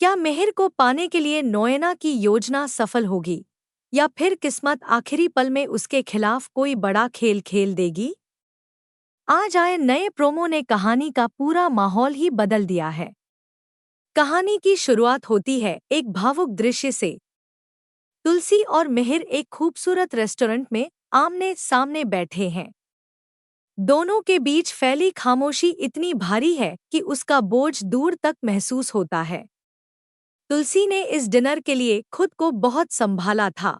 क्या मिहिर को पाने के लिए नोएना की योजना सफल होगी, या फिर किस्मत आखिरी पल में उसके खिलाफ कोई बड़ा खेल खेल देगी? आज आए नए प्रोमो ने कहानी का पूरा माहौल ही बदल दिया है। कहानी की शुरुआत होती है एक भावुक दृश्य से। तुलसी और मिहिर एक खूबसूरत रेस्टोरेंट में आमने सामने बैठे हैं। दोनों के बीच फैली खामोशी इतनी भारी है कि उसका बोझ दूर तक महसूस होता है। तुलसी ने इस डिनर के लिए खुद को बहुत संभाला था।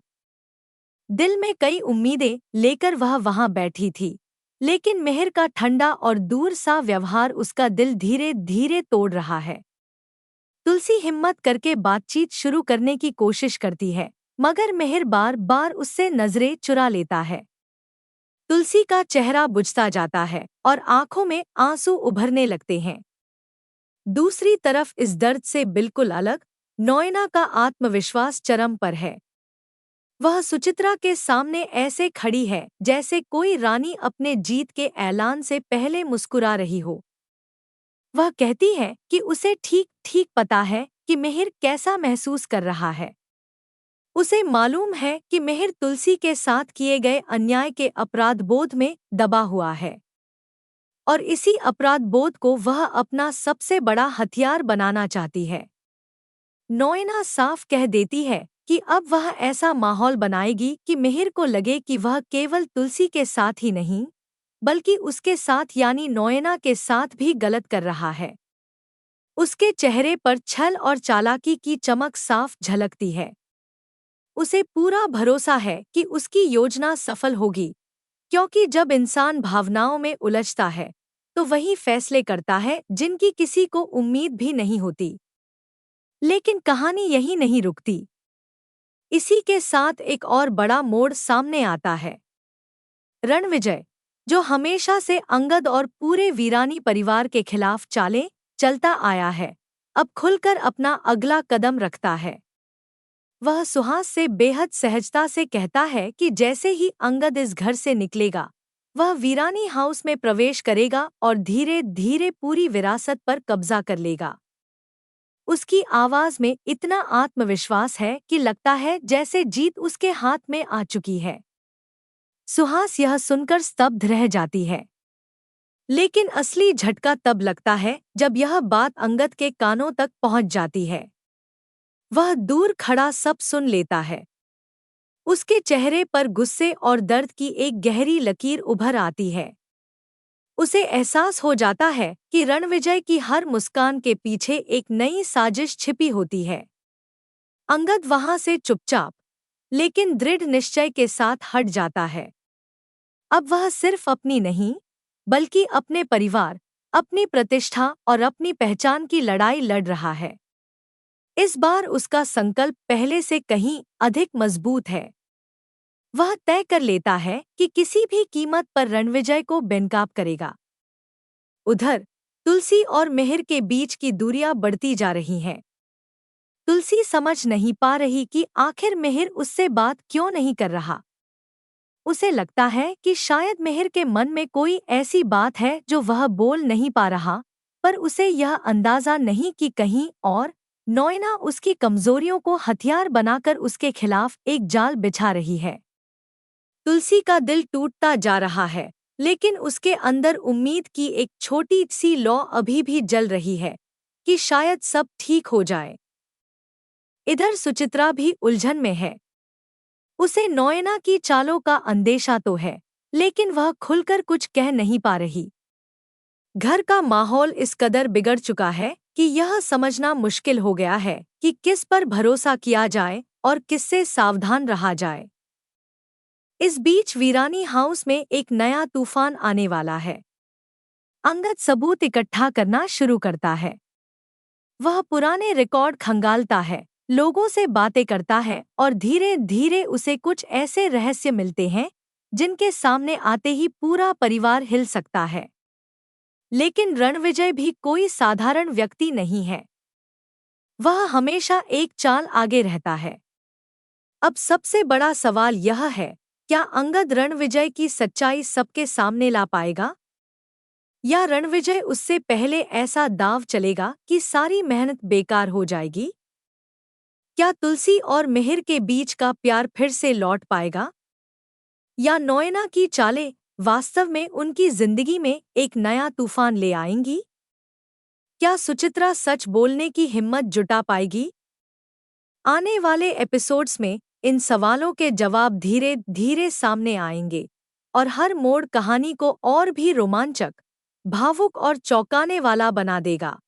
दिल में कई उम्मीदें लेकर वह वहां बैठी थी, लेकिन मिहिर का ठंडा और दूर सा व्यवहार उसका दिल धीरे धीरे तोड़ रहा है। तुलसी हिम्मत करके बातचीत शुरू करने की कोशिश करती है, मगर मिहिर बार बार उससे नजरें चुरा लेता है। तुलसी का चेहरा बुझता जाता है और आंखों में आंसू उभरने लगते हैं। दूसरी तरफ इस दर्द से बिल्कुल अलग नोएना का आत्मविश्वास चरम पर है। वह सुचित्रा के सामने ऐसे खड़ी है जैसे कोई रानी अपने जीत के ऐलान से पहले मुस्कुरा रही हो। वह कहती है कि उसे ठीक ठीक पता है कि मिहिर कैसा महसूस कर रहा है। उसे मालूम है कि मिहिर तुलसी के साथ किए गए अन्याय के अपराध बोध में दबा हुआ है, और इसी अपराध बोध को वह अपना सबसे बड़ा हथियार बनाना चाहती है। नोएना साफ कह देती है कि अब वह ऐसा माहौल बनाएगी कि मिहिर को लगे कि वह केवल तुलसी के साथ ही नहीं, बल्कि उसके साथ यानी नोएना के साथ भी गलत कर रहा है। उसके चेहरे पर छल और चालाकी की चमक साफ झलकती है। उसे पूरा भरोसा है कि उसकी योजना सफल होगी, क्योंकि जब इंसान भावनाओं में उलझता है तो वही फैसले करता है जिनकी किसी को उम्मीद भी नहीं होती। लेकिन कहानी यहीं नहीं रुकती। इसी के साथ एक और बड़ा मोड़ सामने आता है। रणविजय, जो हमेशा से अंगद और पूरे वीरानी परिवार के खिलाफ चालें चलता आया है, अब खुलकर अपना अगला कदम रखता है। वह सुहास से बेहद सहजता से कहता है कि जैसे ही अंगद इस घर से निकलेगा, वह वीरानी हाउस में प्रवेश करेगा और धीरे धीरे पूरी विरासत पर कब्जा कर लेगा। उसकी आवाज में इतना आत्मविश्वास है कि लगता है जैसे जीत उसके हाथ में आ चुकी है। सुहास यह सुनकर स्तब्ध रह जाती है। लेकिन असली झटका तब लगता है जब यह बात अंगद के कानों तक पहुंच जाती है। वह दूर खड़ा सब सुन लेता है। उसके चेहरे पर गुस्से और दर्द की एक गहरी लकीर उभर आती है। उसे एहसास हो जाता है कि रणविजय की हर मुस्कान के पीछे एक नई साजिश छिपी होती है। अंगद वहां से चुपचाप लेकिन दृढ़ निश्चय के साथ हट जाता है। अब वह सिर्फ अपनी नहीं, बल्कि अपने परिवार, अपनी प्रतिष्ठा और अपनी पहचान की लड़ाई लड़ रहा है। इस बार उसका संकल्प पहले से कहीं अधिक मजबूत है। वह तय कर लेता है कि किसी भी कीमत पर रणविजय को बेनकाब करेगा। उधर तुलसी और मिहिर के बीच की दूरियां बढ़ती जा रही हैं। तुलसी समझ नहीं पा रही कि आखिर मिहिर उससे बात क्यों नहीं कर रहा। उसे लगता है कि शायद मिहिर के मन में कोई ऐसी बात है जो वह बोल नहीं पा रहा, पर उसे यह अंदाजा नहीं कि कहीं और नोएना उसकी कमजोरियों को हथियार बनाकर उसके खिलाफ एक जाल बिछा रही है। तुलसी का दिल टूटता जा रहा है, लेकिन उसके अंदर उम्मीद की एक छोटी सी लौ अभी भी जल रही है कि शायद सब ठीक हो जाए। इधर सुचित्रा भी उलझन में है। उसे नोएना की चालों का अंदेशा तो है, लेकिन वह खुलकर कुछ कह नहीं पा रही। घर का माहौल इस कदर बिगड़ चुका है कि यह समझना मुश्किल हो गया है कि किस पर भरोसा किया जाए और किससे सावधान रहा जाए। इस बीच वीरानी हाउस में एक नया तूफान आने वाला है। अंगद सबूत इकट्ठा करना शुरू करता है। वह पुराने रिकॉर्ड खंगालता है, लोगों से बातें करता है और धीरे धीरे उसे कुछ ऐसे रहस्य मिलते हैं जिनके सामने आते ही पूरा परिवार हिल सकता है। लेकिन रणविजय भी कोई साधारण व्यक्ति नहीं है। वह हमेशा एक चाल आगे रहता है। अब सबसे बड़ा सवाल यह है, क्या अंगद रणविजय की सच्चाई सबके सामने ला पाएगा? या रणविजय उससे पहले ऐसा दांव चलेगा कि सारी मेहनत बेकार हो जाएगी? क्या तुलसी और मिहिर के बीच का प्यार फिर से लौट पाएगा? या नोएना की चालें वास्तव में उनकी जिंदगी में एक नया तूफान ले आएंगी? क्या सुचित्रा सच बोलने की हिम्मत जुटा पाएगी? आने वाले एपिसोड्स में इन सवालों के जवाब धीरे धीरे सामने आएंगे और हर मोड़ कहानी को और भी रोमांचक, भावुक और चौंकाने वाला बना देगा।